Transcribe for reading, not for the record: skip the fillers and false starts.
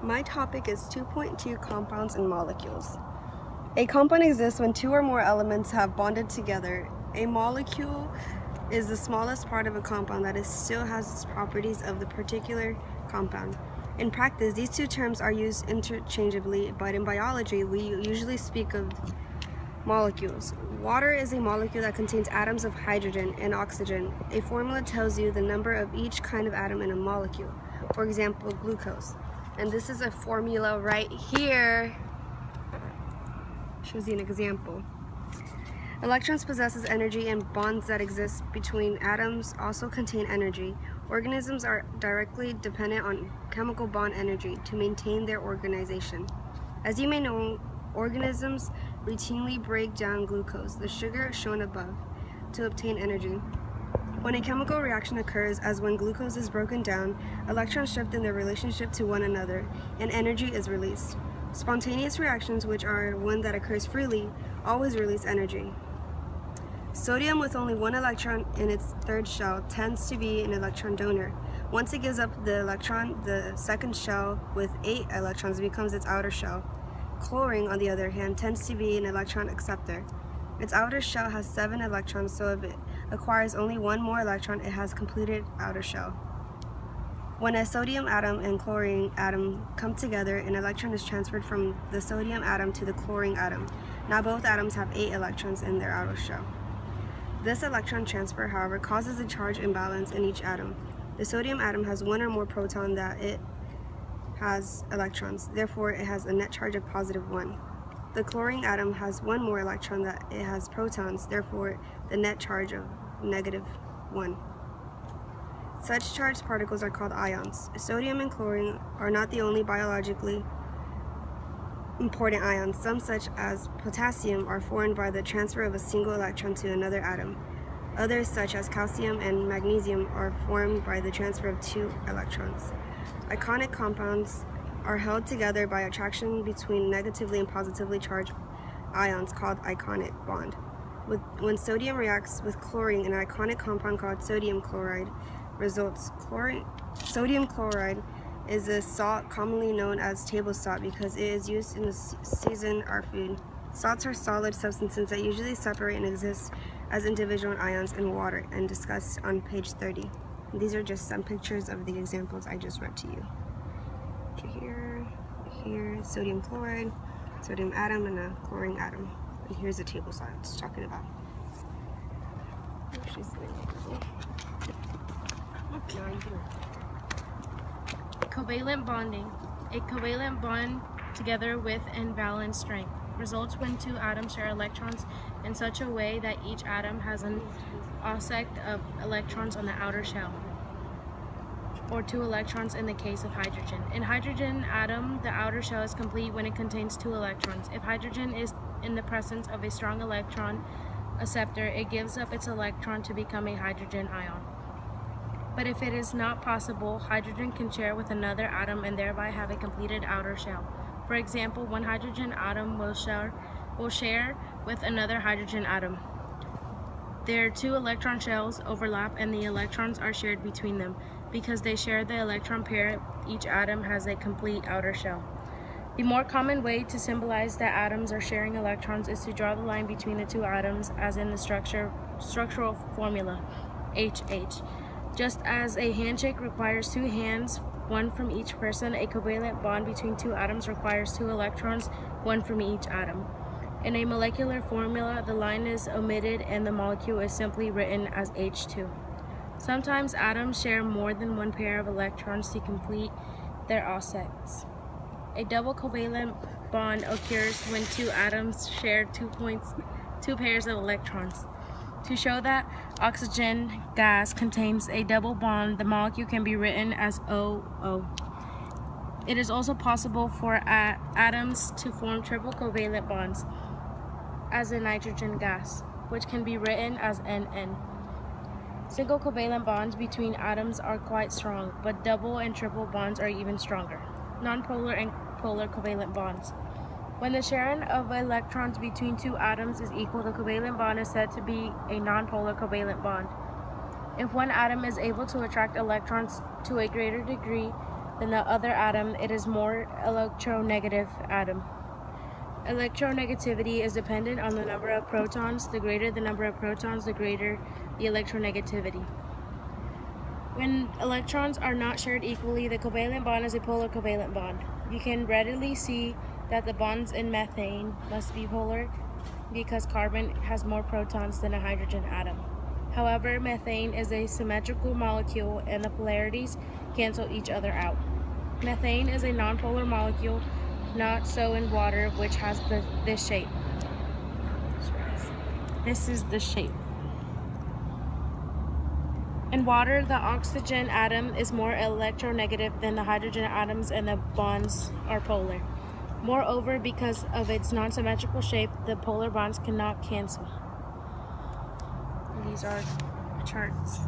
My topic is 2.2 compounds and molecules. A compound exists when two or more elements have bonded together. A molecule is the smallest part of a compound that still has its properties of the particular compound. In practice, these two terms are used interchangeably, but in biology, we usually speak of molecules. Water is a molecule that contains atoms of hydrogen and oxygen. A formula tells you the number of each kind of atom in a molecule. For example, glucose. And this is a formula right here. Shows you an example. Electrons possesses energy, and bonds that exist between atoms also contain energy. Organisms are directly dependent on chemical bond energy to maintain their organization. As you may know, organisms routinely break down glucose, the sugar shown above, to obtain energy. When a chemical reaction occurs, as when glucose is broken down, electrons shift in their relationship to one another, and energy is released. Spontaneous reactions, which are one that occurs freely, always release energy. Sodium with only one electron in its third shell tends to be an electron donor. Once it gives up the electron, the second shell with 8 electrons becomes its outer shell. Chlorine, on the other hand, tends to be an electron acceptor. Its outer shell has 7 electrons, so if it acquires only one more electron, it has completed outer shell. When a sodium atom and chlorine atom come together, an electron is transferred from the sodium atom to the chlorine atom. Now both atoms have 8 electrons in their outer shell. This electron transfer, however, causes a charge imbalance in each atom. The sodium atom has one or more protons that it has electrons, therefore it has a net charge of +1. The chlorine atom has one more electron that it has protons, therefore the net charge of -1. Such charged particles are called ions. Sodium and chlorine are not the only biologically important ions. Some, such as potassium, are formed by the transfer of a single electron to another atom. Others, such as calcium and magnesium, are formed by the transfer of 2 electrons. Ionic compounds are held together by attraction between negatively and positively charged ions called ionic bond. When sodium reacts with chlorine, an ionic compound called sodium chloride results. Sodium chloride is a salt commonly known as table salt because it is used to season our food. Salts are solid substances that usually separate and exist as individual ions in water, and discussed on page 30. And these are just some pictures of the examples I just read to you. Here, sodium chloride, sodium atom, and a chlorine atom. And here's the table salt it's talking about. Covalent bonding. A covalent bond, together with and valence strength, results when two atoms share electrons in such a way that each atom has an offset of electrons on the outer shell, or 2 electrons in the case of hydrogen. In hydrogen atom, the outer shell is complete when it contains 2 electrons. If hydrogen is in the presence of a strong electron acceptor, it gives up its electron to become a hydrogen ion. But if it is not possible, hydrogen can share with another atom and thereby have a completed outer shell. For example, one hydrogen atom will share with another hydrogen atom. Their 2 electron shells overlap and the electrons are shared between them. Because they share the electron pair, each atom has a complete outer shell. The more common way to symbolize that atoms are sharing electrons is to draw the line between the 2 atoms, as in the structural formula, HH. Just as a handshake requires 2 hands, one from each person, a covalent bond between 2 atoms requires 2 electrons, one from each atom. In a molecular formula, the line is omitted and the molecule is simply written as H2. Sometimes atoms share more than one pair of electrons to complete their offsets. A double covalent bond occurs when 2 atoms share 2 pairs of electrons. To show that oxygen gas contains a double bond, the molecule can be written as OO. It is also possible for atoms to form triple covalent bonds, as in nitrogen gas, which can be written as NN. Single covalent bonds between atoms are quite strong, but double and triple bonds are even stronger. Nonpolar and polar covalent bonds. When the sharing of electrons between 2 atoms is equal, the covalent bond is said to be a nonpolar covalent bond. If one atom is able to attract electrons to a greater degree than the other atom, it is more electronegative atom. Electronegativity is dependent on the number of protons. The greater the number of protons, the greater the electronegativity. When electrons are not shared equally, the covalent bond is a polar covalent bond. You can readily see that the bonds in methane must be polar because carbon has more protons than a hydrogen atom. However, methane is a symmetrical molecule and the polarities cancel each other out. Methane is a nonpolar molecule, not so in water, which has this shape. This is the shape. In water, the oxygen atom is more electronegative than the hydrogen atoms and the bonds are polar. Moreover, because of its non-symmetrical shape, the polar bonds cannot cancel. These are charts.